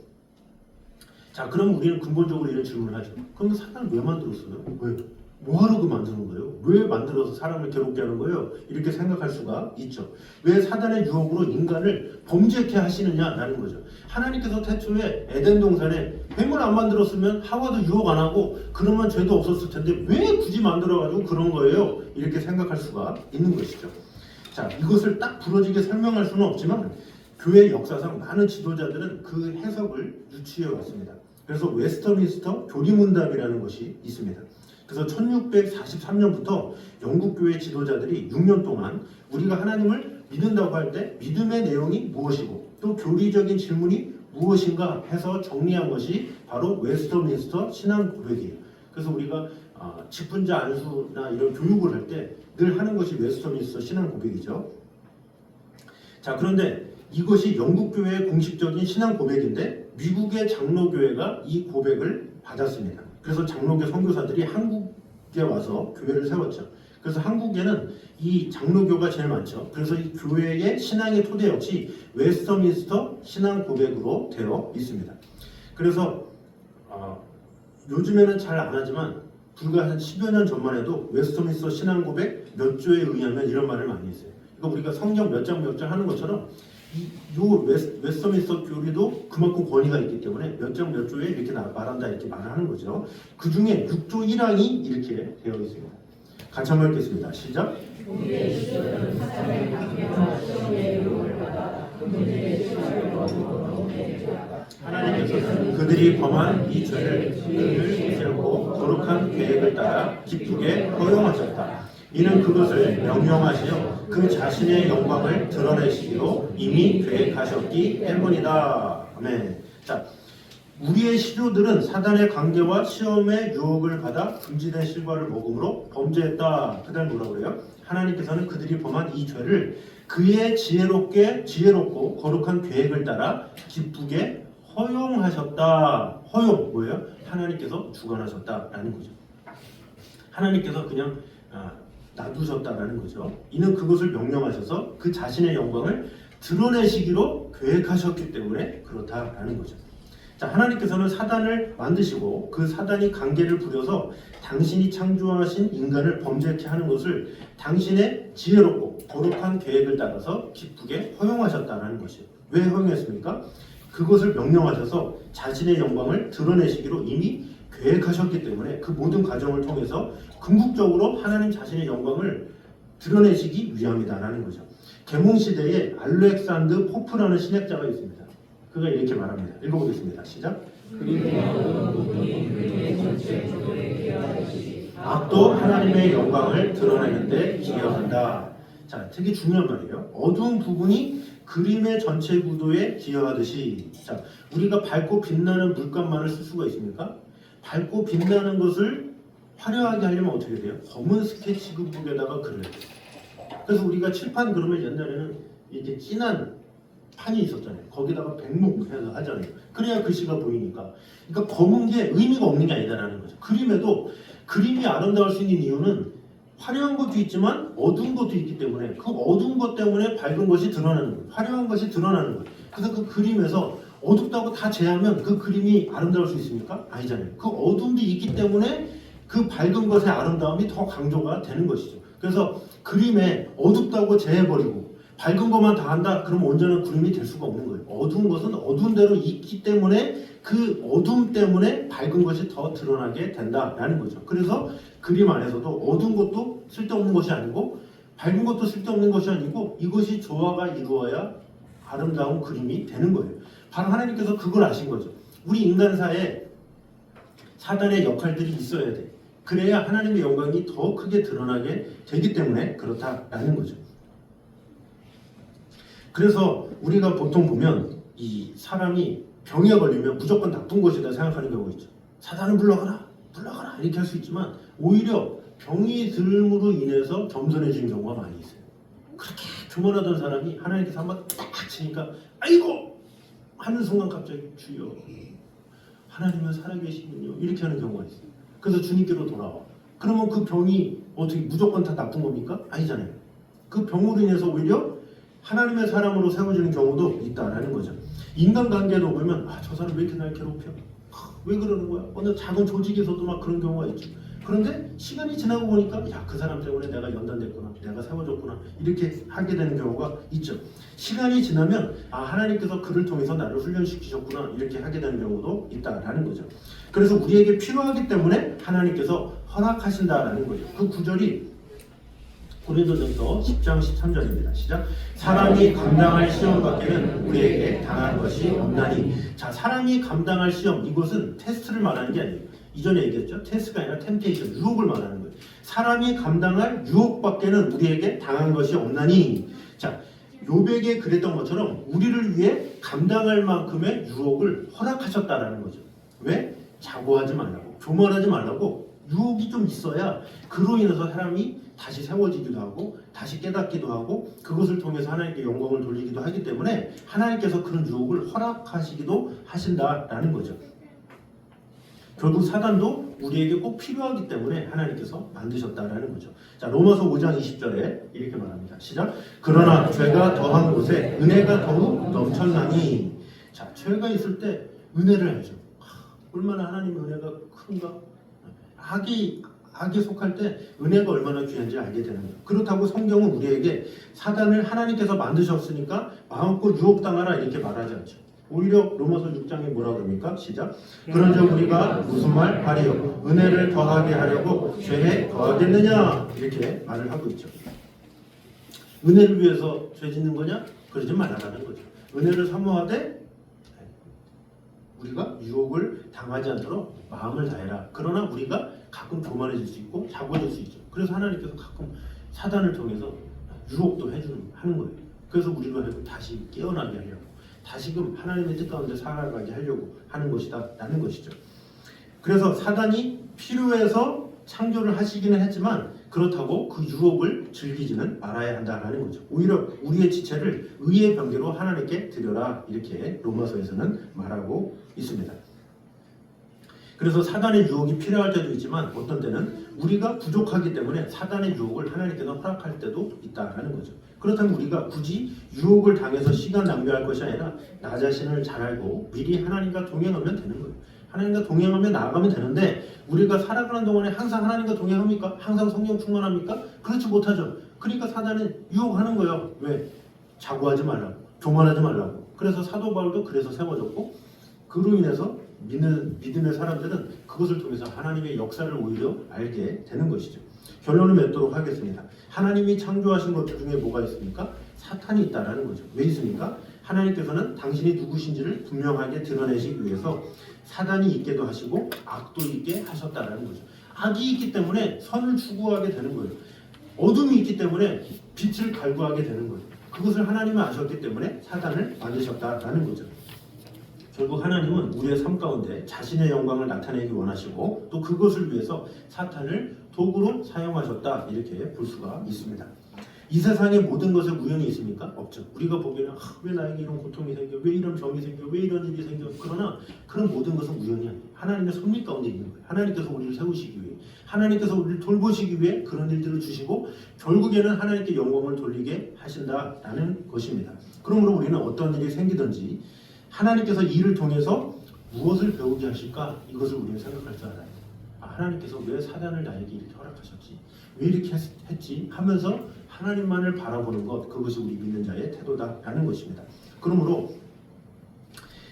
자, 그럼 우리는 근본적으로 이런 질문을 하죠. 그럼 사단을 왜 만들었어요? 왜? 뭐하러 그 만드는 거예요? 왜 만들어서 사람을 괴롭게 하는 거예요? 이렇게 생각할 수가 있죠. 왜 사단의 유혹으로 인간을 범죄케 하시느냐라는 거죠. 하나님께서 태초에 에덴 동산에 뱀을 안 만들었으면 하와도 유혹 안 하고 그러면 죄도 없었을 텐데 왜 굳이 만들어가지고 그런 거예요? 이렇게 생각할 수가 있는 것이죠. 자, 이것을 딱 부러지게 설명할 수는 없지만 교회 역사상 많은 지도자들은 그 해석을 유추해 왔습니다. 그래서 웨스터민스터 교리문답이라는 것이 있습니다. 그래서 1643년부터 영국 교회 지도자들이 6년 동안 우리가 하나님을 믿는다고 할 때 믿음의 내용이 무엇이고 또 교리적인 질문이 무엇인가 해서 정리한 것이 바로 웨스터민스터 신앙 고백이에요. 그래서 우리가 직분자 안수나 이런 교육을 할 때 늘 하는 것이 웨스터민스터 신앙 고백이죠. 자, 그런데 이것이 영국 교회의 공식적인 신앙 고백인데 미국의 장로교회가 이 고백을 받았습니다. 그래서 장로교 선교사들이 한국에 와서 교회를 세웠죠. 그래서 한국에는 이 장로교가 제일 많죠. 그래서 이 교회의 신앙의 토대 역시 웨스터민스터 신앙 고백으로 되어 있습니다. 그래서 요즘에는 잘 안 하지만 불과 한 10여 년 전만 해도 웨스터민스터 신앙 고백 몇 조에 의하면 이런 말을 많이 했어요. 그러니까 우리가 성경 몇 장 몇 장 하는 것처럼 요 웨스터민스터 교리도 그만큼 권위가 있기 때문에 몇 장 몇 조에 이렇게 말한다 이렇게 말을 하는 거죠. 그 중에 6조 1항이 이렇게 되어 있습니다. 같이 한번 읽겠습니다. 시작. 하나님께서는 그들이 범한 이 죄를 세우고 거룩한 계획을 따라 기쁘게 허용하셨다. 이는 그것을 명령하시어 그 자신의 영광을 드러내시기로 이미 계획하셨기 때문이다. 아멘. 자, 우리의 시조들은 사단의 관계와 시험의 유혹을 받아 금지된 실과를 먹음으로 범죄했다. 그 다음 뭐라고 그래요? 하나님께서는 그들이 범한 이 죄를 그의 지혜롭고 거룩한 계획을 따라 기쁘게 허용하셨다. 허용 뭐예요? 하나님께서 주관하셨다라는 거죠. 하나님께서 그냥 놔두셨다라는 거죠. 이는 그것을 명령하셔서 그 자신의 영광을 드러내시기로 계획하셨기 때문에 그렇다라는 거죠. 자, 하나님께서는 사단을 만드시고 그 사단이 관계를 부려서 당신이 창조하신 인간을 범죄케 하는 것을 당신의 지혜롭고 거룩한 계획을 따라서 기쁘게 허용하셨다는 것이에요. 왜 허용했습니까? 그것을 명령하셔서 자신의 영광을 드러내시기로 이미 계획하셨기 때문에 그 모든 과정을 통해서 궁극적으로 하나님 자신의 영광을 드러내시기 위함이다라는 거죠. 계몽시대에 알렉산드 포프라는 신학자가 있습니다. 그가 이렇게 말합니다. 읽어보겠습니다. 시작. 악도 하나님의 영광을 드러내는데 기여한다. 자, 되게 중요한 말이에요. 어두운 부분이 그림의 전체 구도에 기여하듯이, 자, 우리가 밝고 빛나는 물감만을 쓸 수가 있습니까? 밝고 빛나는 것을 화려하게 하려면 어떻게 돼요? 검은 스케치북에다가 글을 해요. 그래서 우리가 칠판 그러면 옛날에는 이렇게 진한 판이 있었잖아요. 거기다가 백목해서 하잖아요. 그래야 글씨가 보이니까. 그러니까 검은 게 의미가 없는 게 아니다라는 거죠. 그림에도 그림이 아름다울 수 있는 이유는 화려한 것도 있지만 어두운 것도 있기 때문에 그 어두운 것 때문에 밝은 것이 드러나는 거예요. 화려한 것이 드러나는 거예요. 그래서 그 그림에서 어둡다고 다 제하면 그 그림이 아름다울 수 있습니까? 아니잖아요. 그 어둠이 있기 때문에 그 밝은 것의 아름다움이 더 강조가 되는 것이죠. 그래서 그림에 어둡다고 제해버리고 밝은 것만 다 한다? 그럼 온전한 그림이 될 수가 없는 거예요. 어두운 것은 어두운 대로 있기 때문에 그 어둠 때문에 밝은 것이 더 드러나게 된다라는 거죠. 그래서 그림 안에서도 어두운 것도 쓸데없는 것이 아니고 밝은 것도 쓸데없는 것이 아니고 이것이 조화가 이루어야 아름다운 그림이 되는 거예요. 바로 하나님께서 그걸 아신 거죠. 우리 인간사에 사단의 역할들이 있어야 돼. 그래야 하나님의 영광이 더 크게 드러나게 되기 때문에 그렇다라는 거죠. 그래서 우리가 보통 보면 이 사람이 병에 걸리면 무조건 나쁜 것이다 생각하는 경우가 있죠. 사단을 물러가라 이렇게 할 수 있지만 오히려 병이 들므로 인해서 겸손해지는 경우가 많이 있어요. 그렇게 교만하던 사람이 하나님께서 한번 딱 치니까 아이고 하는 순간 갑자기 주여 하나님은 살아계시군요 이렇게 하는 경우가 있어요. 그래서 주님께로 돌아와. 그러면 그 병이 어떻게 무조건 다 나쁜 겁니까? 아니잖아요. 그 병으로 인해서 오히려 하나님의 사람으로 세워지는 경우도 있다라는 거죠. 인간관계도 보면 저 사람 왜 이렇게 날 괴롭혀? 왜 그러는 거야? 어느 작은 조직에서도 막 그런 경우가 있죠. 그런데 시간이 지나고 보니까 그 사람 때문에 내가 연단됐구나, 내가 세워졌구나 이렇게 하게 되는 경우가 있죠. 시간이 지나면 하나님께서 그를 통해서 나를 훈련시키셨구나 이렇게 하게 되는 경우도 있다라는 거죠. 그래서 우리에게 필요하기 때문에 하나님께서 허락하신다라는 거죠. 그 구절이 고린도전서 10장 13절입니다. 시작. 사람이 감당할 시험 밖에는 우리에게 당할 것이 없나니. 자, 사람이 감당할 시험, 이것은 테스트를 말하는 게 아니에요. 이전에 얘기했죠. 테스트가 아니라 템테이션, 유혹을 말하는 거예요. 사람이 감당할 유혹밖에는 우리에게 당한 것이 없나니. 자, 요백에 그랬던 것처럼 우리를 위해 감당할 만큼의 유혹을 허락하셨다라는 거죠. 왜? 자고하지 말라고, 교만하지 말라고. 유혹이 좀 있어야 그로 인해서 사람이 다시 세워지기도 하고 다시 깨닫기도 하고 그것을 통해서 하나님께 영광을 돌리기도 하기 때문에 하나님께서 그런 유혹을 허락하시기도 하신다라는 거죠. 결국 사단도 우리에게 꼭 필요하기 때문에 하나님께서 만드셨다라는 거죠. 자, 로마서 5장 20절에 이렇게 말합니다. 시작. 그러나 죄가 더한 곳에 은혜가 더욱 넘쳤나니. 자, 죄가 있을 때 은혜를 알죠. 얼마나 하나님의 은혜가 큰가? 악에 속할 때 은혜가 얼마나 귀한지 알게 되는 거예요. 그렇다고 성경은 우리에게 사단을 하나님께서 만드셨으니까 마음껏 유혹당하라 이렇게 말하지 않죠. 오히려 로마서 6장에 뭐라 그럽니까? 시작. 그런즉 우리가 무슨 말 하리요? 은혜를 더하게 하려고 죄에 더하겠느냐? 이렇게 말을 하고 있죠. 은혜를 위해서 죄 짓는 거냐? 그러지 말라는 거죠. 은혜를 사모하되 우리가 유혹을 당하지 않도록 마음을 다해라. 그러나 우리가 가끔 교만해질 수 있고 자고해질 수 있죠. 그래서 하나님께서 가끔 사단을 통해서 유혹도 하는 거예요. 그래서 우리가 다시 깨어나게 하려고, 다시금 하나님의 뜻 가운데 살아가게 하려고 하는 것이다 라는 것이죠. 그래서 사단이 필요해서 창조를 하시기는 했지만 그렇다고 그 유혹을 즐기지는 말아야 한다라는 거죠. 오히려 우리의 지체를 의의 병기로 하나님께 드려라 이렇게 로마서에서는 말하고 있습니다. 그래서 사단의 유혹이 필요할 때도 있지만 어떤 때는 우리가 부족하기 때문에 사단의 유혹을 하나님께서 허락할 때도 있다라는 거죠. 그렇다면 우리가 굳이 유혹을 당해서 시간 낭비할 것이 아니라 나 자신을 잘 알고 미리 하나님과 동행하면 되는 거예요. 하나님과 동행하며 나아가면 되는데 우리가 살아가는 동안에 항상 하나님과 동행합니까? 항상 성령 충만합니까? 그렇지 못하죠. 그러니까 사단은 유혹하는 거예요. 왜? 자고하지 말라고, 교만하지 말라고. 그래서 사도 바울도 그래서 세워졌고 그로 인해서 믿음의 사람들은 그것을 통해서 하나님의 역사를 오히려 알게 되는 것이죠. 결론을 맺도록 하겠습니다. 하나님이 창조하신 것들 중에 뭐가 있습니까? 사탄이 있다라는 거죠. 왜 있습니까? 하나님께서는 당신이 누구신지를 분명하게 드러내시기 위해서 사단이 있게도 하시고 악도 있게 하셨다라는 거죠. 악이 있기 때문에 선을 추구하게 되는 거예요. 어둠이 있기 때문에 빛을 갈구하게 되는 거예요. 그것을 하나님은 아셨기 때문에 사단을 만드셨다라는 거죠. 결국 하나님은 우리의 삶 가운데 자신의 영광을 나타내기 원하시고 또 그것을 위해서 사탄을 도구로 사용하셨다 이렇게 볼 수가 있습니다. 이 세상의 모든 것에 우연이 있습니까? 없죠. 우리가 보기에는 왜 나에게 이런 고통이 생겨? 왜 이런 병이 생겨? 왜 이런 일이 생겨? 그러나 그런 모든 것은 우연이 아니에요. 하나님의 섭리 가운데 있는 거예요. 하나님께서 우리를 세우시기 위해, 하나님께서 우리를 돌보시기 위해 그런 일들을 주시고 결국에는 하나님께 영광을 돌리게 하신다라는 것입니다. 그러므로 우리는 어떤 일이 생기든지 하나님께서 이를 통해서 무엇을 배우게 하실까? 이것을 우리는 생각할 줄 알아요. 하나님께서 왜 사단을 나에게 이렇게 허락하셨지? 왜 이렇게 했지? 하면서 하나님만을 바라보는 것, 그것이 우리 믿는 자의 태도다라는 것입니다. 그러므로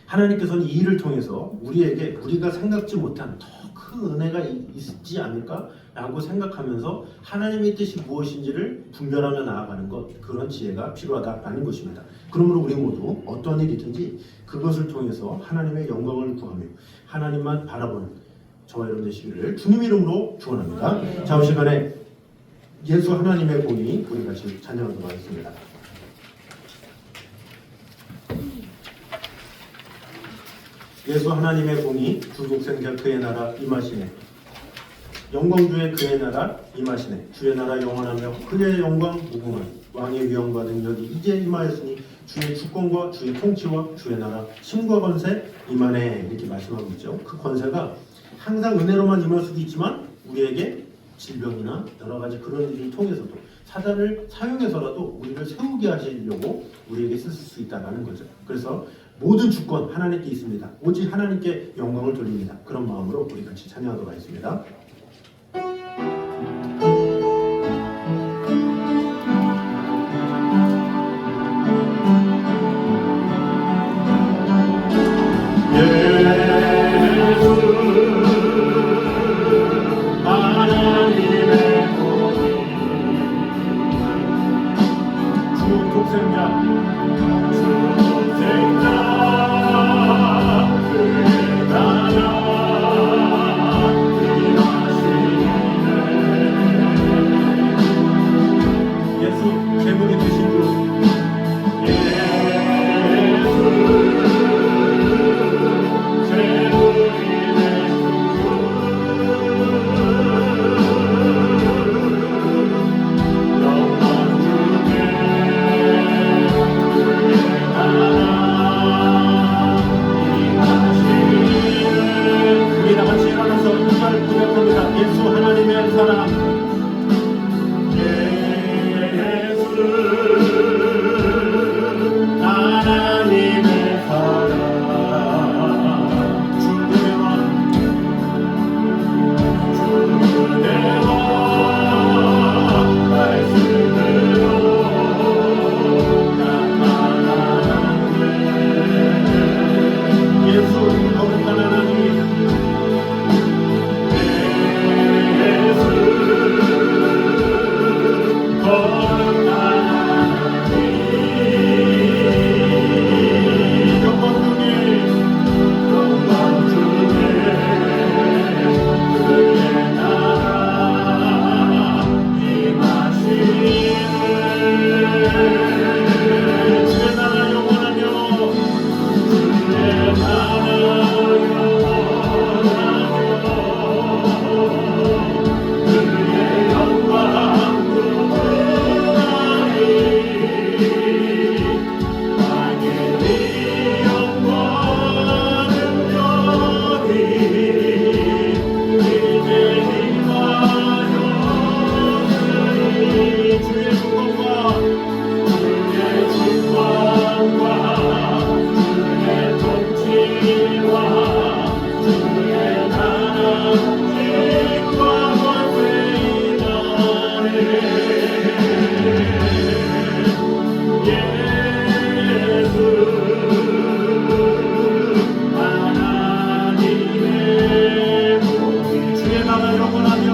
하나님께서는 이 일을 통해서 우리에게 우리가 생각지 못한 더 큰 은혜가 있지 않을까라고 생각하면서 하나님의 뜻이 무엇인지를 분별하며 나아가는 것, 그런 지혜가 필요하다라는 것입니다. 그러므로 우리 모두 어떤 일이든지 그것을 통해서 하나님의 영광을 구하며 하나님만 바라보는 저와 여러분 되시기를 주님 이름으로 축원합니다. 다음 시간에 예수 하나님의 공의 우리 같이 찬양하도록 하겠습니다. 예수 하나님의 공의 주독생자 그의 나라 임하시네. 영광주의 그의 나라 임하시네. 주의 나라 영원하며 그의 영광 무궁하니 왕의 위엄 받은 여기 이제 임하였으니 주의 주권과 주의 통치와 주의 나라 힘과 권세 임하네 이렇게 말씀하고 있죠. 그 권세가 항상 은혜로만 임할 수도 있지만 우리에게 질병이나 여러 가지 그런 일을 통해서도 사단을 사용해서라도 우리를 세우게 하시려고 우리에게 쓰실 수 있다는 거죠. 그래서 모든 주권 하나님께 있습니다. 오직 하나님께 영광을 돌립니다. 그런 마음으로 우리 같이 찬양하도록 하겠습니다. 나라가 영원하며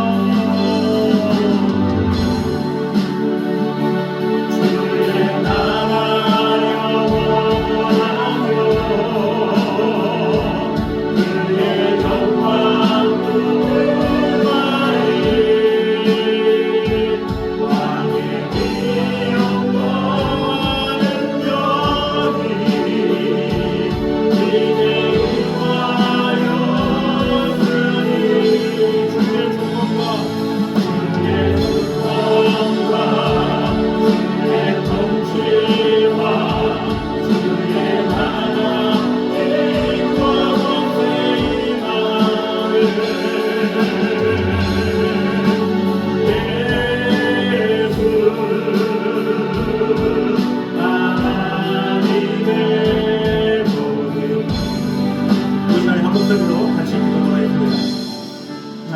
주의 나라 영원하며 그의 영광 그날이 왕의 영광은 여기 이제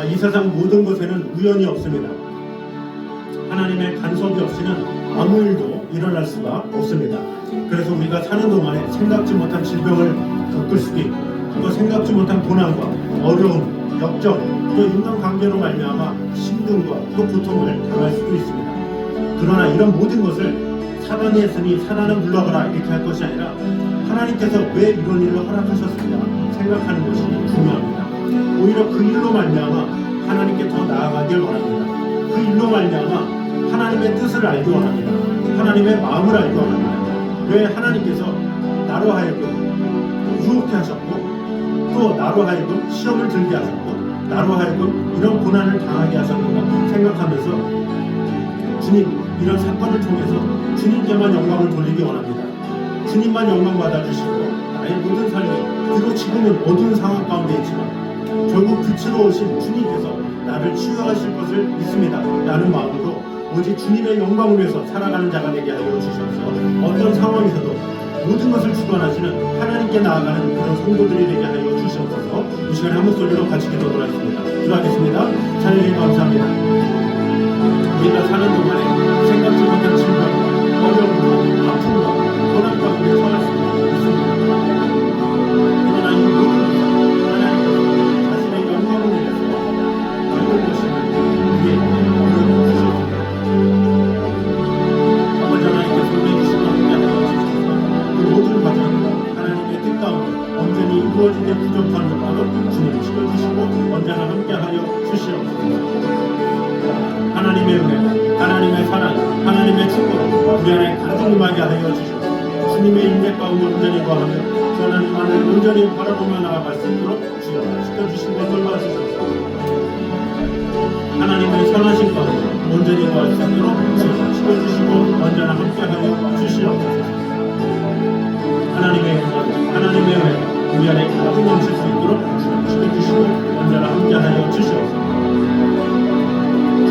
이 세상 모든 것에는 우연이 없습니다. 하나님의 간섭이 없이는 아무 일도 일어날 수가 없습니다. 그래서 우리가 사는 동안에 생각지 못한 질병을 겪을 수도 있고 또 생각지 못한 고난과 어려움, 역정, 또 인간관계로 말미암아 힘듦과 또 고통을 당할 수도 있습니다. 그러나 이런 모든 것을 사단이 했으니 사단은 물러가라 이렇게 할 것이 아니라 하나님께서 왜 이런 일을 허락하셨을까 생각하는 것이 중요합니다. 오히려 그 일로 말미암아 하나님께 더 나아가길 원합니다. 그 일로 말미암아 하나님의 뜻을 알기 원합니다. 하나님의 마음을 알기 원합니다. 왜 하나님께서 나로 하여금 유혹해 하셨고 또 나로 하여금 시험을 들게 하셨고 나로 하여금 이런 고난을 당하게 하셨는가 생각하면서 주님 이런 사건을 통해서 주님께만 영광을 돌리기 원합니다. 주님만 영광 받아주시고 나의 모든 삶이 비록 지금은 어두운 상황 가운데 있지만 결국 빛으로 오신 주님께서 나를 치유하실 것을 믿습니다 라는 마음으로 오직 주님의 영광을 위해서 살아가는 자가 되게 하여 주셔서 어떤 상황에서도 모든 것을 주관하시는 하나님께 나아가는 그런 성도들이 되게 하여 주시옵소서. 이 시간에 한 목소리로 같이 기도를 하겠습니다. 기도하겠습니다. 하나님 감사합니다. 우리가 사는 동안에 생각지 못한 질병과 어려움과 아픔과 고난 가운데 처할 수 있습니다. 그러나 이 모든 것은 하나님께서 자신의 영광을 위해서 모든 것을 우리에게 어려움을 주셨습니다. 아버지 하나님께서 우리에게 주신 함께 하여 주셔서 그 모든 과정과 하나님의 뜻 가운데 온전히 이루어지게 부족한 것과도 주님을 지켜주시고 언제나 함께하여 주시옵소서. 하나님의 은혜, 하나님의 사랑, 하나님의 축복을 우리 안에 가득 임하게 하여 주시고 주님의 인내 가운데 온전히 거하며 주 하나님만을 온전히 바라보며 나아갈 수 있도록 주여 지켜주시고 돌봐주셔서 하나님의 선하신 가운데 온전히 거할 수 있도록 주여 지켜주시고 언제나 함께하여 주시옵소서. 하나님의 영광, 하나님의 은혜 우리 안에 가득 넘칠 수 있도록 주여 지켜주시고 언제나 함께하여 주시옵소서.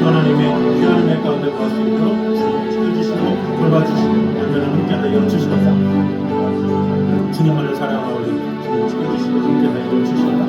하나님의 귀한 은혜 가운데 거할 수 있도록 주님 지켜주시고 돌봐주시고 언제나 함께하여 주시옵소서. 주님만을 사랑하오니 주님 지켜주시고 함께하여 주시옵소서.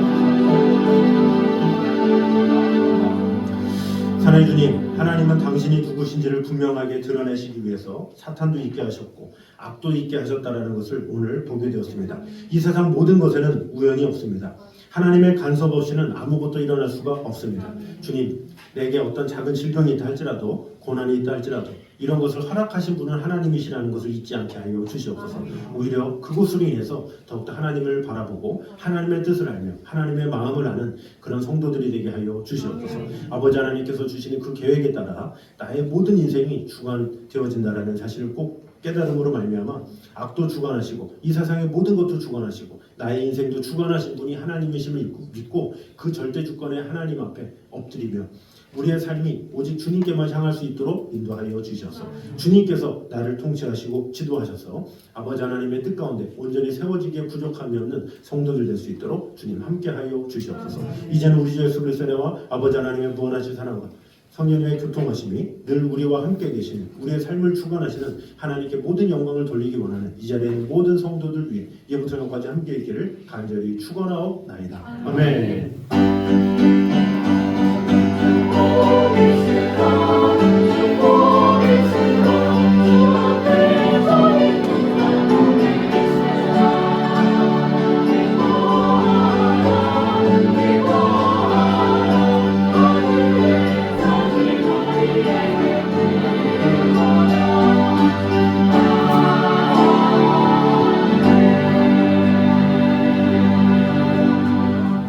사랑의 주님, 하나님은 당신이 누구신지를 분명하게 드러내시기 위해서 사탄도 있게 하셨고 악도 있게 하셨다는 것을 오늘 보게 되었습니다. 이 세상 모든 것에는 우연이 없습니다. 하나님의 간섭 없이는 아무것도 일어날 수가 없습니다. 주님, 내게 어떤 작은 질병이 있다 할지라도 고난이 있다 할지라도 이런 것을 허락하신 분은 하나님이시라는 것을 잊지 않게 하여 주시옵소서. 오히려 그것으로 인해서 더욱더 하나님을 바라보고 하나님의 뜻을 알며 하나님의 마음을 아는 그런 성도들이 되게 하여 주시옵소서. 아버지 하나님께서 주시는 그 계획에 따라 나의 모든 인생이 주관되어진다라는 사실을 꼭 깨달음으로 말미암아 악도 주관하시고 이 세상의 모든 것도 주관하시고 나의 인생도 주관하신 분이 하나님이심을 믿고 그 절대 주권의 하나님 앞에 엎드리며 우리의 삶이 오직 주님께만 향할 수 있도록 인도하여 주셔서 주님께서 나를 통치하시고 지도하셔서 아버지 하나님의 뜻 가운데 온전히 세워지기에 부족함이 없는 성도들 될 수 있도록 주님 함께하여 주시옵소서. 이제는 우리 주 예수 그리스도의 은혜와 아버지 하나님의 무한하신 사랑과 성령의 교통하심이 늘 우리와 함께 계시는 우리의 삶을 주관하시는 하나님께 모든 영광을 돌리기 원하는 이 자리에 있는 모든 성도들 위해 예부터 영까지 함께 있기를 간절히 축원하옵나이다. 아멘.